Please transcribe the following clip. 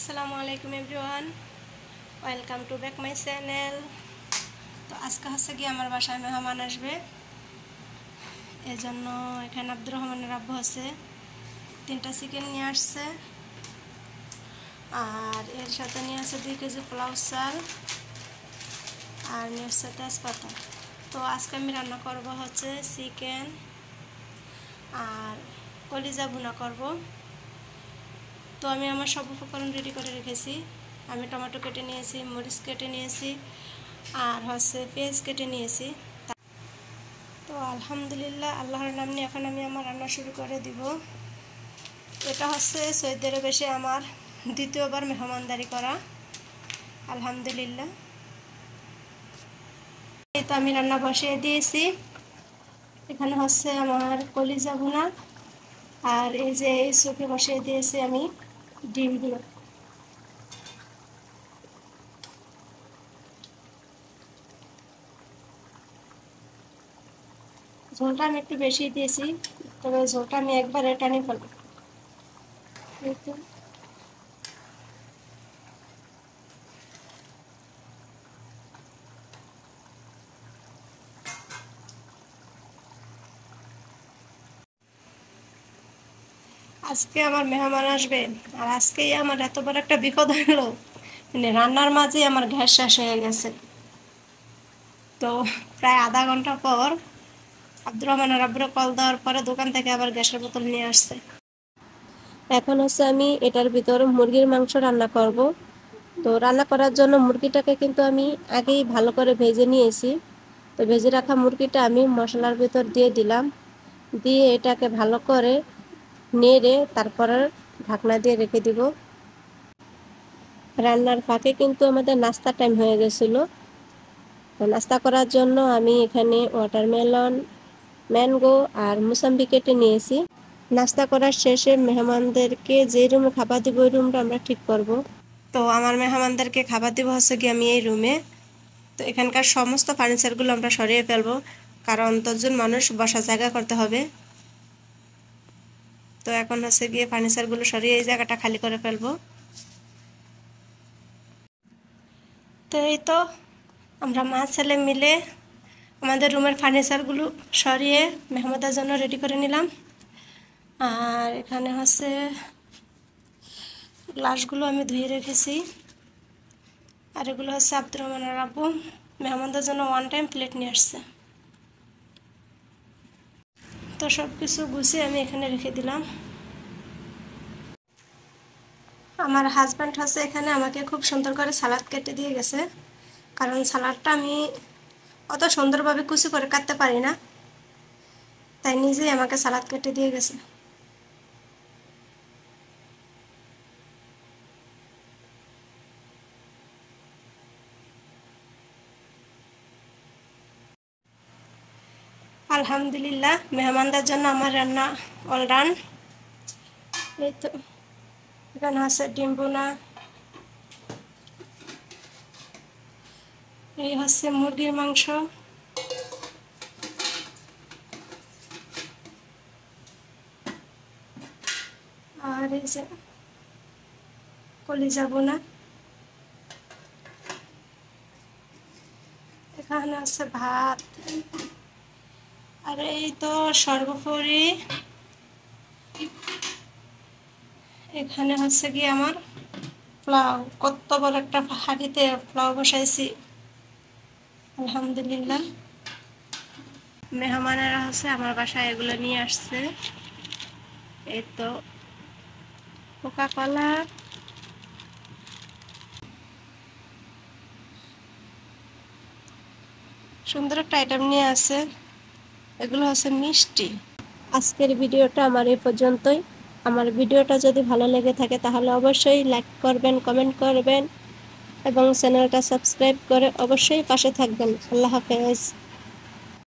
আসসালামু আলাইকুম everyone, welcome to back my channel. তো আজকে হচ্ছে কি আমার বাসায় মেহমান আসবে, এজন্য এখানে আব্দুর রহমানের আব্বু আছে 3টা চিকেন নিয়ে আসছে, আর এর সাথে নিয়ে আসছে 2 কেজি পোলাও চাল, আর নিয়ে আসছে তেজপাতা। তো আজকে আমি রান্না করব হচ্ছে চিকেন আর কলিজা ভুনা করব। তো আমি আমার সব উপকরণ রেডি করে রেখেছি। আমি টমেটো কেটে নিয়েছি, মরিচ কেটে নিয়েছি, আর হচ্ছে পেঁয়াজ কেটে নিয়েছি। তো আলহামদুলিল্লাহ, আল্লাহর নাম নিয়ে এখন আমি আমার রান্না শুরু করে দিব। এটা হচ্ছে সৌদি আরবে এসে আমার দ্বিতীয়বার মেহমানদারি করা, আলহামদুলিল্লাহ। এই তো আমি রান্না বসিয়ে দিয়েছি। এখানে হচ্ছে আমার কলিজা ভুনা, আর এই যে এই চোখে বসিয়ে দিয়েছি আমি ডিমগুলো। ঝোলটা আমি একটু বেশি দিয়েছি, তবে ঝোলটা আমি একবারে টানি ফেলবো। আজকে আমার মেহমান আসবে, আর আজকেই আমার এত বড় একটা বিপদ হলো, মানে রান্নার মাঝে আমার গ্যাস শেষ হয়ে গেছে। তো প্রায় আধা ঘন্টা পর আব্দুর রহমানের আব্বুরে কল দেওয়ার পরে দোকান থেকে আবার গ্যাসের বোতল নিয়ে আসছে। এখন হচ্ছে আমি এটার ভিতর মুরগির মাংস রান্না করব। তো রান্না করার জন্য মুরগিটাকে কিন্তু আমি আগেই ভালো করে ভেজে নিয়েছি। তো ভেজে রাখা মুরগিটা আমি মশলার ভিতর দিয়ে দিলাম, দিয়ে এটাকে ভালো করে নেড়ে তারপরে ঢাকনা দিয়ে রেখে দিব। রান্নার ফাঁকে কিন্তু আমাদের নাস্তার টাইম হয়ে গেছিল। তো নাস্তা করার জন্য আমি এখানে ওয়াটারমেলন, ম্যাঙ্গো আর মুসাম্বি কেটে নিয়েছি। নাস্তা করার শেষে মেহমানদেরকে যে রুমে খাবার দিব ওই রুমটা আমরা ঠিক করব। তো আমার মেহমানদেরকে খাবার দিব হচ্ছে কি আমি এই রুমে। তো এখানকার সমস্ত ফার্নিচারগুলো আমরা সরিয়ে ফেলবো, কারণ 10 জন মানুষ বসার জায়গা করতে হবে। তো এখন হচ্ছে গিয়ে ফার্নিচারগুলো সরিয়ে এই জায়গাটা খালি করে ফেলবো। তো এই তো আমরা মা ছেলে মিলে আমাদের রুমের ফার্নিচারগুলো সরিয়ে মেহমানদের জন্য রেডি করে নিলাম। আর এখানে হচ্ছে গ্লাসগুলো আমি ধুয়ে রেখেছি, আর এগুলো হচ্ছে আব্দুর রহমানের আব্বু মেহমানদের জন্য 1 টাইম প্লেট নিয়ে আসছে। তো সব কিছু গুছিয়ে আমি এখানে রেখে দিলাম। আমার হাজব্যান্ড হচ্ছে এখানে আমাকে খুব সুন্দর করে সালাদ কেটে দিয়ে গেছে, কারণ সালাদটা আমি অত সুন্দরভাবে কুচি করে কাটতে পারি না, তাই নিজেই আমাকে সালাদ কেটে দিয়ে গেছে। আলহামদুলিল্লাহ, মেহমানদের জন্য আমার রান্না অল ডান। এই তো এখানে আছে ডিম ভুনা, এই হচ্ছে মুরগির মাংস, আর এই যে কলিজা ভুনা, এখানে আছে ভাত, আর এই তো সর্বোপরি এখানে হচ্ছে কি আমার পোলাও। কত বড় একটা হাঁড়িতে পোলাও বসাইছি, আলহামদুলিল্লাহ। মেহমানেরা হচ্ছে আমার বাসায় এগুলো নিয়ে আসছে। এই তো কোকা কোলা, সুন্দর একটা আইটেম নিয়ে আসছে, এগুলো হচ্ছে মিষ্টি। আজকের ভিডিওটা আমার এই পর্যন্তই। আমার ভিডিওটা যদি ভালো লেগে থাকে তাহলে অবশ্যই লাইক করবেন, কমেন্ট করবেন এবং চ্যানেলটা সাবস্ক্রাইব করে অবশ্যই পাশে থাকবেন। আল্লাহ হাফেজ।